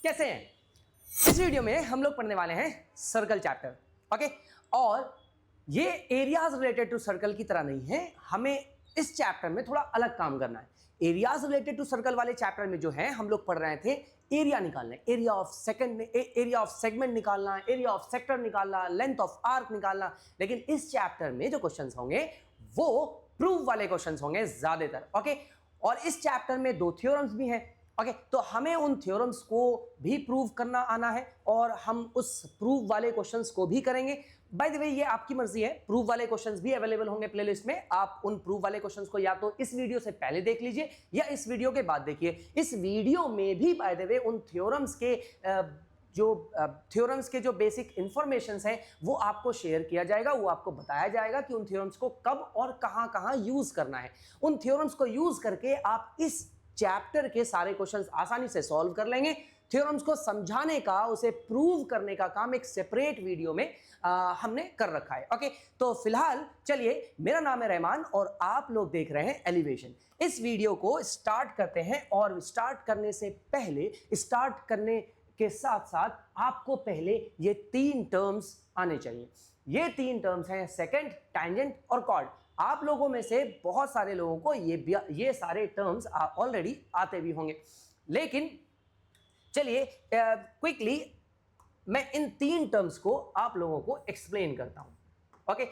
कैसे हैं? इस वीडियो में हम लोग पढ़ने वाले हैं सर्कल चैप्टर। ओके, और ये एरियाज रिलेटेड टू सर्कल की तरह नहीं है, हमें इस चैप्टर में थोड़ा अलग काम करना है। एरियाज रिलेटेड टू सर्कल वाले चैप्टर में जो है हम लोग पढ़ रहे थे एरिया निकालना, एरिया ऑफ सेगमेंट निकालना, एरिया ऑफ सेक्टर निकालना, लेंथ ऑफ आर्क निकालना। लेकिन इस चैप्टर में जो क्वेश्चंस होंगे वो प्रूफ वाले क्वेश्चंस होंगे ज्यादातर। ओके, और इस चैप्टर में 2 थ्योरम्स भी हैं। ओके, तो हमें उन थ्योरम्स को भी प्रूव करना आना है और हम उस प्रूफ वाले क्वेश्चंस को भी करेंगे। बाय द वे, ये आपकी मर्जी है, प्रूफ वाले क्वेश्चंस भी अवेलेबल होंगे प्लेलिस्ट में। आप उन प्रूफ वाले क्वेश्चंस को या तो इस वीडियो से पहले देख लीजिए या इस वीडियो के बाद देखिए। इस वीडियो में भी बाय द वे उन थ्योरम्स के जो बेसिक इंफॉर्मेशंस हैं वो आपको शेयर किया जाएगा, वो आपको बताया जाएगा कि उन थ्योरम्स को कब और कहां यूज करना है। उन थ्योरम्स को यूज करके आप इस चैप्टर के सारे क्वेश्चंस आसानी से सॉल्व कर लेंगे। थ्योरम्स को समझाने का, उसे प्रूव करने का काम एक सेपरेट वीडियो में हमने कर रखा है। ओके, तो फिलहाल चलिए, मेरा नाम है रहमान और आप लोग देख रहे हैं एलिवेशन। इस वीडियो को स्टार्ट करते हैं और स्टार्ट करने से पहले, स्टार्ट करने के साथ साथ आपको पहले ये 3 टर्म्स आने चाहिए। ये 3 टर्म्स हैं सेकंड, टैंजेंट और कॉर्ड। आप लोगों में से बहुत सारे लोगों को ये सारे टर्म्स ऑलरेडी आते भी होंगे, लेकिन चलिए क्विकली मैं इन 3 टर्म्स को आप लोगों को एक्सप्लेन करता हूं। ओके,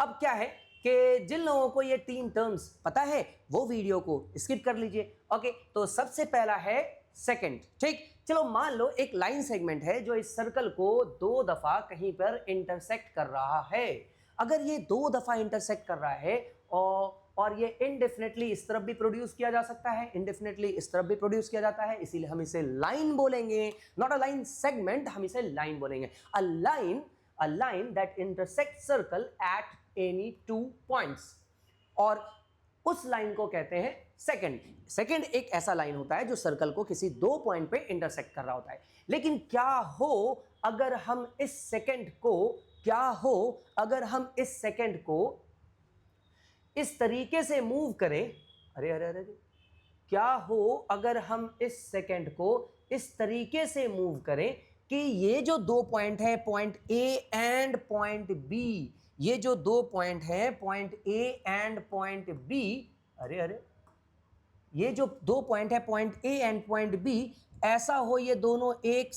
अब क्या है कि जिन लोगों को ये 3 टर्म्स पता है वो वीडियो को स्किप कर लीजिए। ओके, तो सबसे पहला है सेकंड। ठीक, चलो मान लो एक लाइन सेगमेंट है जो इस सर्कल को 2 दफा कहीं पर इंटरसेक्ट कर रहा है। अगर ये 2 दफा इंटरसेक्ट कर रहा है और ये इंडेफिनेटली इस तरफ भी प्रोड्यूस किया जा सकता है, इंडेफिनेटली इस तरफ भी प्रोड्यूस किया जाता है, इसीलिए हम इसे लाइन बोलेंगे, नॉट अ लाइन सेगमेंट, हम इसे लाइन बोलेंगे। A line that intersect circle at any 2 points, और उस लाइन को कहते हैं सेकंड। सेकंड एक ऐसा लाइन होता है जो सर्कल को किसी 2 पॉइंट पे इंटरसेक्ट कर रहा होता है। लेकिन क्या हो अगर हम इस सेकंड को इस तरीके से मूव करें? अरे, क्या हो अगर हम इस सेकंड को इस तरीके से मूव करें कि ये जो 2 पॉइंट है, point A and point B, ये जो 2 पॉइंट है, point A and point B, ये जो 2 पॉइंट है, point A and point B, ऐसा हो ये दोनों एक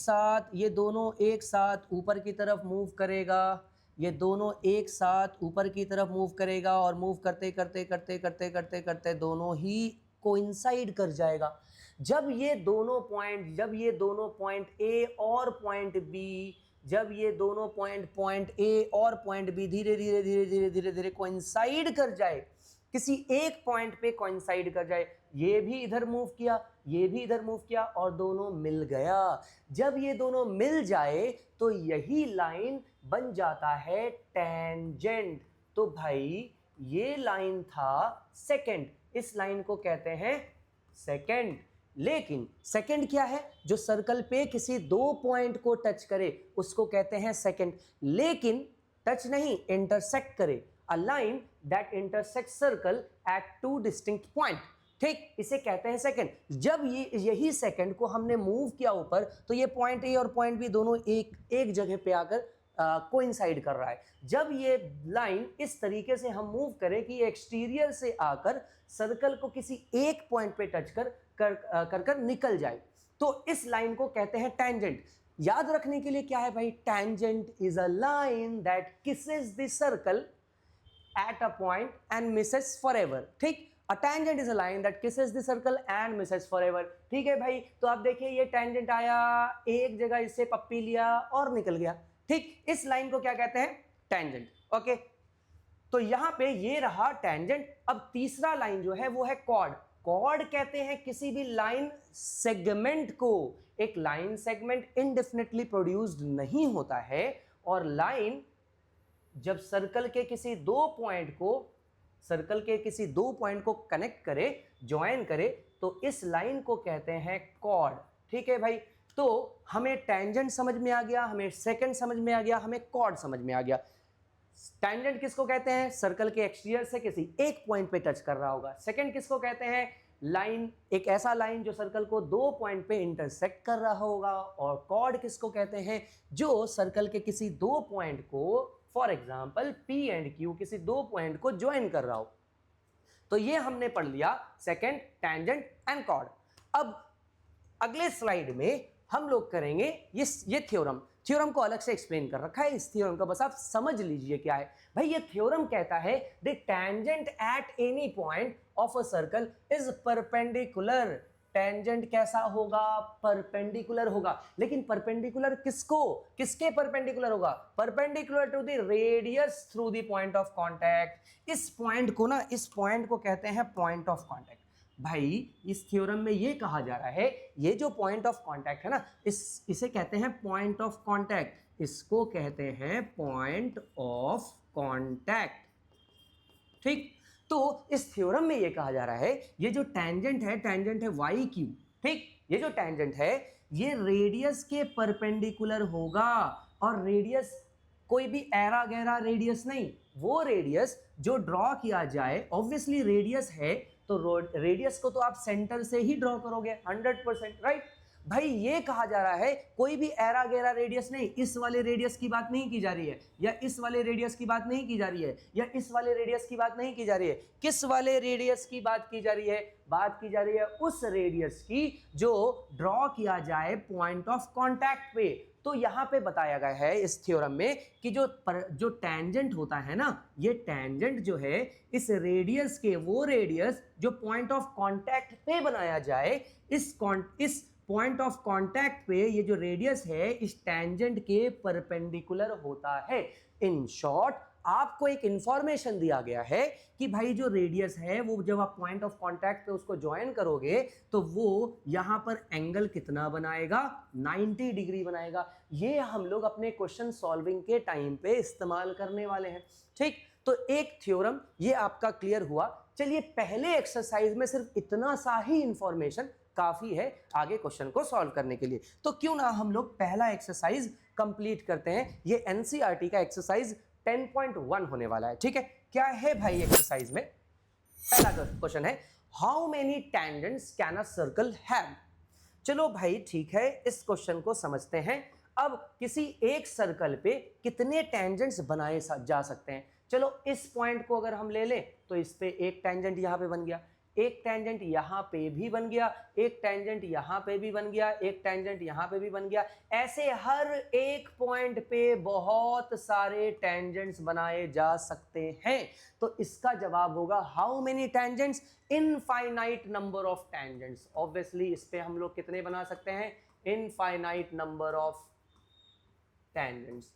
साथ ऊपर की तरफ मूव करेगा, ये दोनों एक साथ ऊपर की तरफ मूव करेगा और मूव करते करते दोनों ही कोइंसाइड कर जाएगा। जब ये दोनों पॉइंट ए और पॉइंट बी, जब ये दोनों पॉइंट ए और पॉइंट बी धीरे कोइंसाइड कर जाए, किसी एक पॉइंट पे कोइंसाइड कर जाए, ये भी इधर मूव किया, ये भी इधर मूव किया और दोनों मिल गया। जब ये दोनों मिल जाए तो यही लाइन बन जाता है टेंजेंट। तो भाई ये लाइन था सेकंड, इस लाइन को कहते हैं सेकंड। लेकिन सेकंड क्या है? जो सर्कल पे किसी 2 पॉइंट को टच करे उसको कहते हैं सेकंड। लेकिन टच नहीं, इंटरसेक्ट करे, a line that intersects circle at 2 distinct point, ठीक, इसे कहते हैं सेकंड। जब यही सेकंड को हमने मूव किया ऊपर तो ये पॉइंट ए और पॉइंट बी दोनों एक जगह पे आकर कोइंसाइड कर रहा है। जब ये लाइन इस तरीके से हम मूव करें कि एक्सटीरियर से आकर सर्कल को किसी एक पॉइंट पे टच कर निकल जाए, तो इस लाइन को कहते हैं टेंजेंट। याद रखने के लिए क्या है भाई? Tangent is a line that kisses the circle at a point and misses forever। ठीक, a tangent is a line that kisses the circle and misses forever। ठीक है भाई, तो आप देखिए ये tangent आया, एक जगह इससे पप्पी लिया और निकल गया। ठीक, इस लाइन को क्या कहते हैं? tangent। ओके, तो यहां पे ये रहा tangent। अब तीसरा लाइन जो है वो है कॉर्ड। कॉर्ड कहते हैं किसी भी लाइन सेगमेंट को। एक लाइन सेगमेंट इंडेफिनेटली प्रोड्यूस्ड नहीं होता है, और लाइन जब सर्कल के किसी 2 पॉइंट को कनेक्ट करे, ज्वाइन करे, तो इस लाइन को कहते हैं कॉर्ड। ठीक है भाई, तो हमें टेंजेंट समझ में आ गया, हमें सेकंड समझ में आ गया, हमें कॉर्ड समझ में आ गया। टेंजेंट किसको कहते हैं? सर्कल के एक्सटीरियर से किसी एक पॉइंट पे टच कर रहा होगा। सेकंड किसको कहते हैं? लाइन, एक ऐसा लाइन जो सर्कल को दो पॉइंट पे इंटरसेक्ट कर रहा होगा। और कॉर्ड किसको कहते हैं? जो सर्कल के किसी दो पॉइंट को, for example P and Q, किसी दो पॉइंट को ज्वाइन कर रहा हो। तो ये हमने पढ़ लिया सेकंड, टैंजेंट एंड कॉर्ड। अब अगले स्लाइड में हम लोग करेंगे ये थ्योरम को अलग से एक्सप्लेन कर रखा है। इस थ्योरम का बस आप समझ लीजिए क्या है भाई। ये थ्योरम कहता है the tangent at any point of a circle is perpendicular. Tangent कैसा होगा? परपेंडिकुलर होगा। लेकिन परपेंडिकुलर किसको? किसके परपेंडिकुलर होगा? Perpendicular to the radius through the point of contact. इस पॉइंट को कहते हैं पॉइंट ऑफ कांटेक्ट। भाई इस थ्योरम में ये कहा जा रहा है, ये जो पॉइंट ऑफ कांटेक्ट है ना, इसे कहते हैं पॉइंट ऑफ कांटेक्ट। इसको कहते हैं पॉइंट ऑफ कांटेक्ट। ठीक, तो इस थ्योरम में ये कहा जा रहा है ये जो टैंजेंट है वाई क्यू। ठीक, ये जो टैंजेंट है ये रेडियस के परपेंडिकुलर होगा। और रेडियस कोई भी ऐरा गैरा रेडियस नहीं, वो रेडियस जो ड्रॉ किया जाए, ऑब्वियसली रेडियस है तो रेडियस को तो आप सेंटर से ही ड्रॉ करोगे 100%, राइट। भाई ये कहा जा रहा है कोई भी ऐरा गैरा रेडियस नहीं, इस वाले रेडियस की बात नहीं की जा रही है, या इस वाले रेडियस की बात नहीं की जा रही है, या इस वाले रेडियस की बात नहीं की जा रही है। किस वाले रेडियस की बात की जा रही है? बात की जा रही है उस रेडियस की जो ड्रॉ किया जाए पॉइंट ऑफ कांटेक्ट पे। तो यहां पे बताया गया है इस थ्योरम में कि जो टैंजेंट होता है ना, ये टैंजेंट जो है इस रेडियस के, वो रेडियस जो पॉइंट ऑफ कांटेक्ट पे बनाया जाए, इस पॉइंट ऑफ कांटेक्ट पे ये जो रेडियस है इस टैंजेंट के परपेंडिकुलर होता है। इन शॉर्ट आपको एक इंफॉर्मेशन दिया गया है कि भाई जो रेडियस है वो जब आप पॉइंट ऑफ कांटेक्ट पे उसको ज्वाइन करोगे तो वो यहां पर एंगल कितना बनाएगा? 90 डिग्री बनाएगा। ये हम लोग अपने क्वेश्चन सॉल्विंग के टाइम पे इस्तेमाल करने वाले हैं। ठीक, तो एक थ्योरम ये आपका क्लियर हुआ। चलिए पहले एक्सरसाइज में सिर्फ इतना सा ही इंफॉर्मेशन काफी है आगे क्वेश्चन को सॉल्व करने के लिए। तो क्यों ना हम लोग पहला एक्सरसाइज कंप्लीट करते हैं। ये एनसीईआरटी का एक्सरसाइज 10.1 होने वाला है। ठीक है, क्या है भाई एक्सरसाइज में? पहला क्वेश्चन है how many tangents can a circle have. चलो भाई ठीक है, इस क्वेश्चन को समझते हैं। अब किसी एक सर्कल पे कितने टैंजेंट्स बनाए जा सकते हैं? चलो इस पॉइंट को अगर हम ले लें तो इस पे एक टैंजेंट यहां पे बन गया, एक टैंजेंट यहां पे भी बन गया, एक टैंजेंट यहां पे भी बन गया, एक टैंजेंट यहां पे भी बन गया। ऐसे हर एक पॉइंट पे बहुत सारे टैंजेंट्स बनाए जा सकते हैं। तो इसका जवाब होगा how many tangents? Infinite number of tangents. Obviously इस पे हम लोग कितने बना सकते हैं? Infinite number of tangents.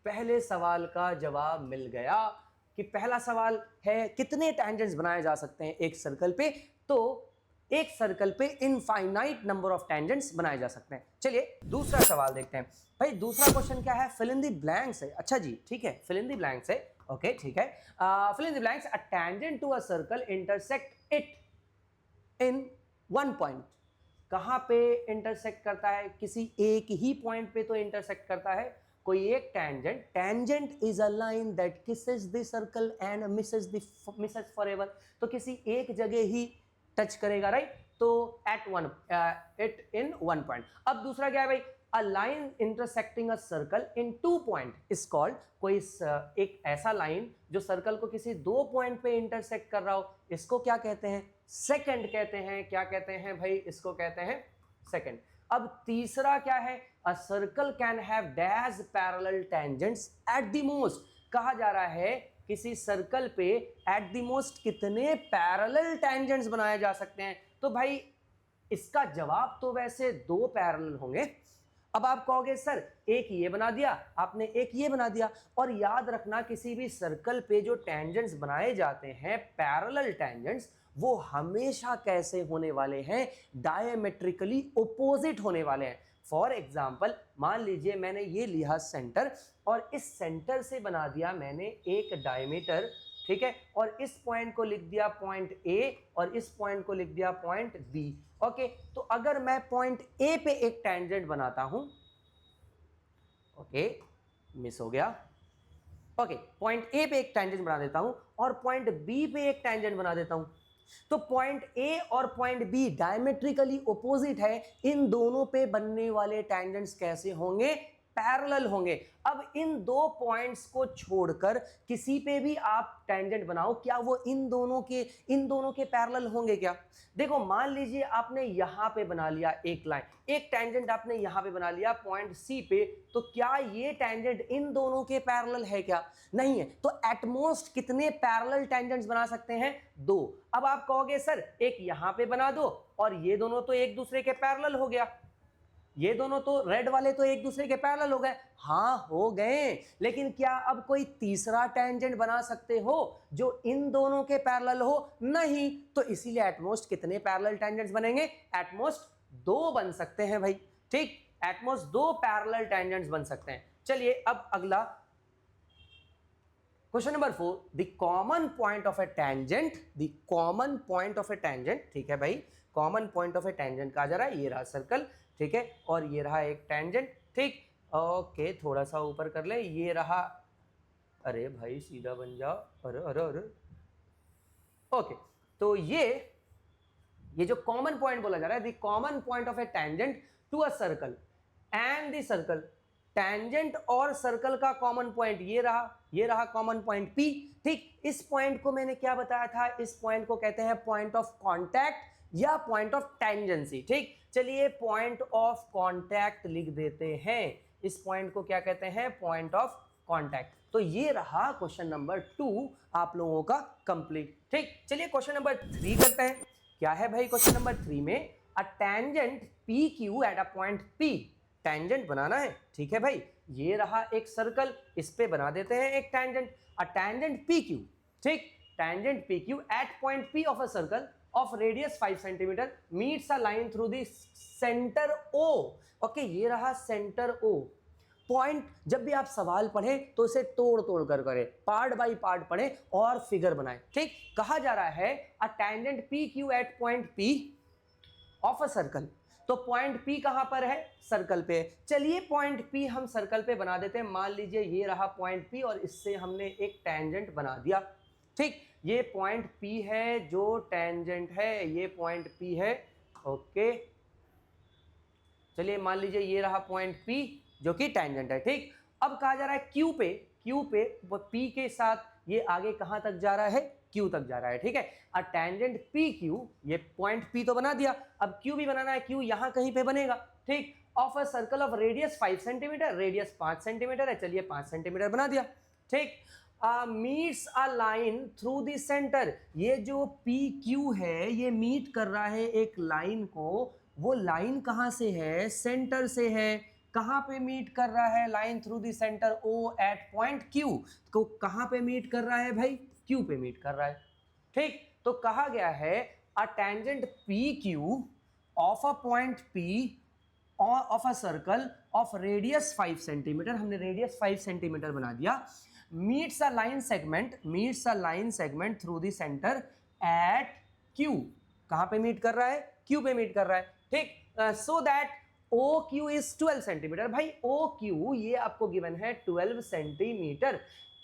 पहले सवाल का जवाब मिल गया कि पहला सवाल है कितने टैंजेंट्स बनाए जा सकते हैं एक सर्कल पे। तो एक सर्कल पे इनफाइनाइट नंबर ऑफ टैंजेंट्स बनाए जा सकते हैं। चलिए दूसरा सवाल देखते हैं। भाई दूसरा क्वेश्चन क्या है? फिल इन द ब्लैंक्स है। अच्छा जी ठीक है, फिल इन द ब्लैंक्स है। ओके ठीक है, fill in the blanks. A tangent to a circle intersect it in one point. कहां पे इंटरसेक्ट करता है? किसी एक ही पॉइंट पे तो इंटरसेक्ट करता है। कोई एक tangent is a line that kisses the circle and Mrs forever. तो किसी एक जगह ही टच करेगा, राइट। तो इट इन वन पॉइंट। अब दूसरा क्या है भाई? A line intersecting a circle in two point is called. कोई एक ऐसा लाइन जो सर्कल को किसी दो पॉइंट पे इंटरसेक्ट कर रहा हो, इसको क्या कहते हैं? सेकंड कहते हैं। क्या कहते हैं भाई? इसको कहते हैं सेकंड। अब तीसरा क्या है? A circle can have dash parallel tangents at the most. कहा जा रहा है किसी सर्कल पे एट द मोस्ट कितने पैरेलल टेंजेंट्स बनाए जा सकते हैं। तो भाई इसका जवाब तो वैसे दो पैरेलल होंगे। अब आप कहोगे सर एक ये बना दिया आपने, एक ये बना दिया। और याद रखना किसी भी सर्कल पे जो टेंजेंट्स बनाए जाते हैं पैरेलल टेंजेंट्स, वो हमेशा कैसे होने वाले हैं? डायमेट्रिकली ओपोजिट होने वाले हैं। फॉर एग्जाम्पल मान लीजिए मैंने ये लिया सेंटर, और इस सेंटर से बना दिया मैंने एक डायमीटर, ठीक है, और इस पॉइंट को लिख दिया पॉइंट ए, और इस पॉइंट को लिख दिया पॉइंट बी। ओके, तो अगर मैं पॉइंट ए पे एक टेंजेंट बनाता हूं, ओके मिस हो गया, ओके पॉइंट ए पे एक टेंजेंट बना देता हूं और पॉइंट बी पे एक टेंजेंट बना देता हूं, तो पॉइंट ए और पॉइंट बी डायमेट्रिकली ऑपोजिट है, इन दोनों पे बनने वाले टैंजेंट्स कैसे होंगे? पैरेलल होंगे। अब इन दो पॉइंट्स को छोड़कर किसी पे भी आप टैंजेंट बनाओ, क्या वो इन दोनों के पैरेलल होंगे क्या? देखो मान लीजिए आपने यहां पे बना लिया एक लाइन, एक टैंजेंट आपने यहां पे बना लिया पॉइंट सी पे, तो क्या ये टैंजेंट इन दोनों के पैरेलल है क्या? नहीं है। तो एटमोस्ट कितने पैरेलल टैंजेंट्स बना सकते हैं? 2। अब आप कहोगे सर एक यहां पे बना दो और ये दोनों तो एक दूसरे के पैरेलल हो गया, ये दोनों तो रेड वाले तो एक दूसरे के पैरेलल हो गए। हाँ हो गए, लेकिन क्या अब कोई तीसरा टैंजेंट बना सकते हो जो इन दोनों के पैरेलल हो? नहीं। तो इसीलिए एटमोस्ट कितने पैरेलल टैंजेंट्स बनेंगे? एटमोस्ट 2 बन सकते हैं भाई। ठीक, एटमोस्ट 2 पैरेलल टैंजेंट्स बन सकते हैं। चलिए अब अगला question number 4, the common point of a tangent, the common point of a tangent. ठीक है भाई, common point of a tangent कहा जा रहा है, ये रहा सर्कल, ठीक है, और ये रहा एक टैंजेंट। ठीक, ओके, थोड़ा सा ऊपर कर ले, ये रहा, अरे भाई सीधा बन जाओ, अरे अरे अरे, ओके। तो ये जो कॉमन पॉइंट बोला जा रहा है, the common point of a tangent to a circle and the circle, tangent और सर्कल का कॉमन पॉइंट ये रहा कॉमन पॉइंट P। ठीक, इस पॉइंट को मैंने क्या बताया था? इस पॉइंट को कहते हैं पॉइंट ऑफ कांटेक्ट या पॉइंट ऑफ टेंजेंसी। ठीक, चलिए पॉइंट ऑफ कांटेक्ट लिख देते हैं। इस पॉइंट को क्या कहते हैं? Point of contact. तो ये रहा क्वेश्चन नंबर 2 आप लोगों का कंप्लीट। ठीक, चलिए क्वेश्चन नंबर 3 करते हैं। क्या है भाई क्वेश्चन नंबर 3 में? A tangent PQ at a point P, tangent बनाना है। ठीक है भाई, ये रहा एक सर्कल, इस पे बना देते हैं एक टैंजेंट, अ टैंजेंट PQ। ठीक, tangent PQ at point P of a circle of radius 5 centimetre meets a line through the centre O। Okay, ये रहा सेंटर O पॉइंट। जब भी आप सवाल पढ़े तो इसे तोड़ तोड़ कर करें, पार्ट बाय पार्ट पढ़े और फिगर बनाएं। ठीक, कहा जा रहा है a tangent PQ at point P of a circle. तो पॉइंट P कहां पर है? सर्कल पे। चलिए पॉइंट P हम सर्कल पे बना देते हैं। मान लीजिए ये रहा पॉइंट P और इससे हमने एक टैंजेंट बना दिया। ठीक, ये पॉइंट P है जो टैंजेंट है, ये पॉइंट P है। ओके, चलिए मान लीजिए ये रहा पॉइंट P जो कि टैंजेंट है। ठीक, अब कहा जा रहा है Q पे P के साथ ये आगे कहां तक जा रहा है? Q तक जा रहा है। ठीक है, अ टैंजेंट PQ, ये पॉइंट P तो बना दिया, अब Q भी बनाना है। Q यहां कहीं पे बनेगा। ठीक, of a circle of radius 5 centimetre, radius 5 centimetre है, चलिए 5 सेंटीमीटर बना दिया। ठीक, meets a line through the centre, ये जो PQ है ये मीट कर रहा है एक लाइन को। वो लाइन कहां से है? सेंटर से है। कहां पे मीट कर रहा है line through the centre O at point Q? तो कहां पे मीट कर रहा है भाई? Q पे मीट कर रहा है। ठीक, तो कहा गया है a tangent PQ of a point P of a circle of radius 5 centimetre, हमने रेडियस 5 सेंटीमीटर बना दिया, meets a line segment through the centre at Q। कहां पे मीट कर रहा है? Q पे मीट कर रहा है। ठीक, so that OQ is 12 centimetre. भाई OQ ये आपको गिवन है 12 centimetre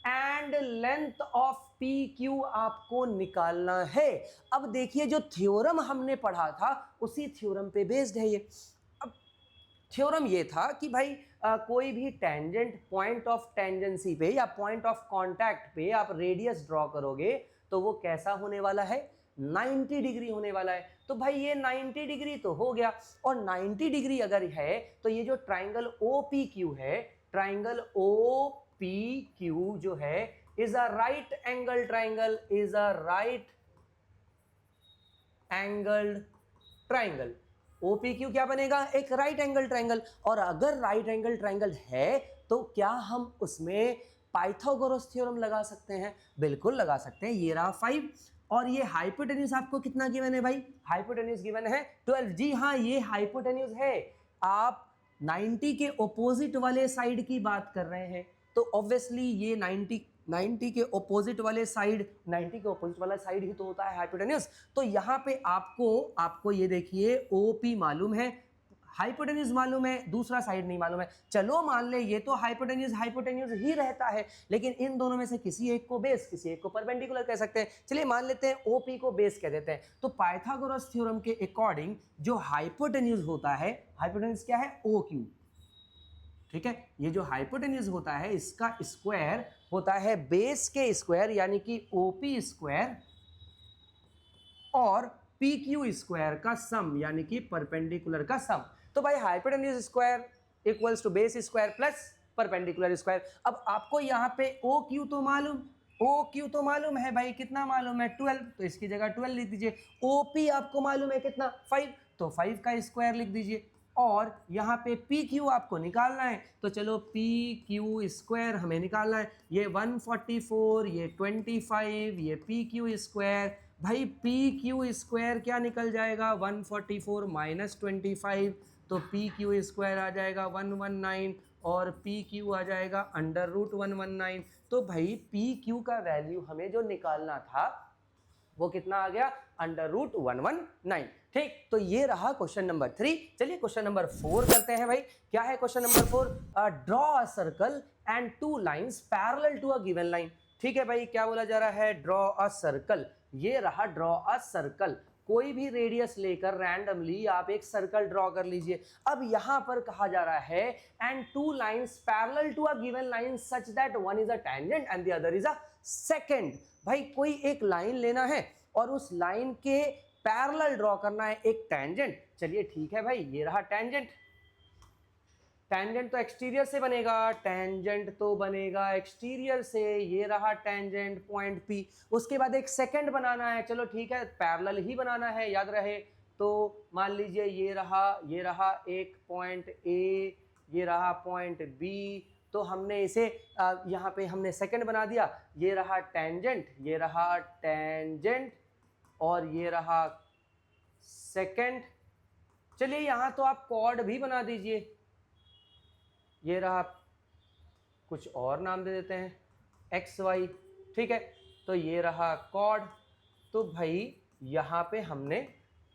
and length of PQ आपको निकालना है। अब देखिए जो थ्योरम हमने पढ़ा था उसी थ्योरम पे बेस्ड है ये। अब थ्योरम ये था कि भाई कोई भी टैंजेंट पॉइंट ऑफ टेंजेंसी पे या पॉइंट ऑफ कांटेक्ट पे आप रेडियस ड्रॉ करोगे तो वो कैसा होने वाला है? 90 डिग्री होने वाला है। तो भाई ये 90 डिग्री तो हो गया, और 90 डिग्री अगर है तो ये जो ट्राइंगल OPQ है, ट्राइंगल OPQ जो है is a right angle triangle, is a right angled triangle. OPQ क्या बनेगा? एक राइट एंगल ट्राइंगल। और अगर राइट एंगल ट्राइंगल है तो क्या हम उसमें पाइथागोरस थ्योरम लगा सकते हैं? बिल्कुल लगा सकते हैं। ये रहा 5 और ये हाइपोटेन्यूज आपको कितना गिवन है भाई? हाइपोटेन्यूज गिवन है 12। जी हाँ, ये हाइपोटेन्यूज है। आप 90 के ऑपोजिट वाले साइड की बात कर रहे हैं तो ऑब्वियसली ये 90 के ऑपोजिट वाले साइड, 90 के ऑपोजिट वाला साइड ही तो होता है हाइपोटेन्यूज। तो यहाँ पे आपको ये देखिए OP मालूम है, हाइपोटेन्यूज मालूम है, दूसरा साइड नहीं मालूम है, चलो मान ले ये तो हाइपोटेन्यूज ही रहता है, लेकिन इन दोनों में से किसी एक को बेस, किसी एक को परपेंडिकुलर कह सकते हैं। चलिए मान लेते हैं ओपी को बेस कह देते हैं। तो पाइथागोरस थ्योरम के अकॉर्डिंग जो हाइपोटेन्यूज होता है, हाइपोटेन्यूज क्या है, ओ क्यू, ठीक है। ये जो हाइपोटेन्यूज होता है इसका स्क्वायर होता है बेस के स्क्वायर यानी कि ओपी स्क्वायर और पी क्यू स्क्वायर का सम यानी कि परपेंडिकुलर का सम। तो भाई hypotenuse square equals to base square plus perpendicular square. अब आपको यहाँ पे ओ क्यू तो मालूम है भाई, कितना मालूम है, 12, तो इसकी जगह 12 लिख दीजिए। ओपी आपको मालूम है कितना, 5, तो 5 का स्क्वायर लिख दीजिए। और यहाँ पे पी क्यू आपको निकालना है, तो चलो पी क्यू स्क्वायर हमें निकालना है। ये 144, ये 25, ये पी क्यू स्क्वायर, भाई पी क्यू स्क्वायर क्या निकल जाएगा, 144 माइनस 25, तो पी क्यू स्क्वायर आ जाएगा 119 और पी क्यू आ जाएगा अंडर रूट 119। तो भाई पी क्यू का वैल्यू हमें जो निकालना था वो कितना आ गया, अंडर रूट 119। ठीक, तो ये रहा क्वेश्चन नंबर 3। चलिए क्वेश्चन नंबर 4 करते हैं भाई। क्या है question number 4, draw a circle and 2 lines parallel to a given line. ठीक है भाई, क्या बोला जा रहा है, ड्रॉ अ सर्कल। ये रहा ड्रॉ अ सर्कल, कोई भी रेडियस लेकर रैंडमली आप एक सर्कल ड्रॉ कर लीजिए। अब यहां पर कहा जा रहा है and 2 lines parallel to a given line such that one is a tangent and the other is a secant. भाई कोई एक लाइन लेना है और उस लाइन के पैरेलल ड्रॉ करना है एक टेंजेंट। चलिए ठीक है भाई, ये रहा टेंजेंट। टेंजेंट तो एक्सटीरियर से बनेगा, टेंजेंट तो बनेगा एक्सटीरियर से। ये रहा टेंजेंट पॉइंट पी। उसके बाद एक सेकंड बनाना है, चलो ठीक है पैरेलल ही बनाना है, याद रहे। तो मान लीजिए ये रहा एक पॉइंट ए, ये रहा पॉइंट बी। तो हमने इसे यहाँ पे हमने सेकंड बना दिया। ये रहा टेंजेंट, ये रहा टेंजेंट और ये रहा सेकंड। चलिए यहाँ तो आप कॉर्ड भी बना दीजिए। ये रहा, कुछ और नाम दे देते हैं, एक्स वाई, ठीक है। तो ये रहा कॉर्ड। तो भाई यहाँ पे हमने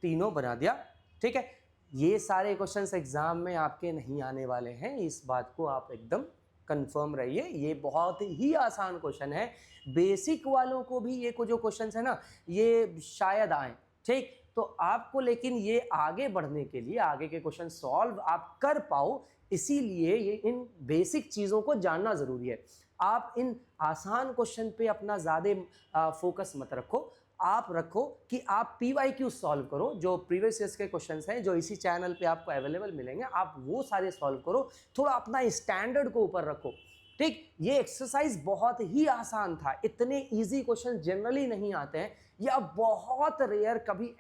तीनों बना दिया, ठीक है। ये सारे क्वेश्चंस एग्जाम में आपके नहीं आने वाले हैं, इस बात को आप एकदम कंफर्म रहिए। ये बहुत ही आसान क्वेश्चन है, बेसिक वालों को भी ये जो क्वेश्चंस है ना ये शायद आए, ठीक। तो आपको लेकिन ये आगे बढ़ने के लिए, आगे के क्वेश्चन सॉल्व आप कर पाओ, इसीलिए ये इन बेसिक चीज़ों को जानना ज़रूरी है। आप इन आसान क्वेश्चन पे अपना ज़्यादा फोकस मत रखो, आप रखो कि आप PYQ सॉल्व करो। जो प्रीवियस ईयर्स के क्वेश्चंस हैं जो इसी चैनल पे आपको अवेलेबल मिलेंगे, आप वो सारे सॉल्व करो। थोड़ा अपना स्टैंडर्ड को ऊपर रखो, ठीक। ये एक्सरसाइज बहुत ही आसान था, इतने इजी क्वेश्चन जनरली नहीं आते हैं, या बहुत रेयर कभी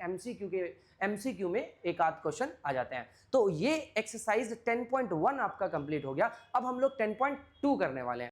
MCQ में एक आध क्वेश्चन आ जाते हैं। तो ये एक्सरसाइज 10.1 आपका कंप्लीट हो गया। अब हम लोग 10.2 करने वाले हैं।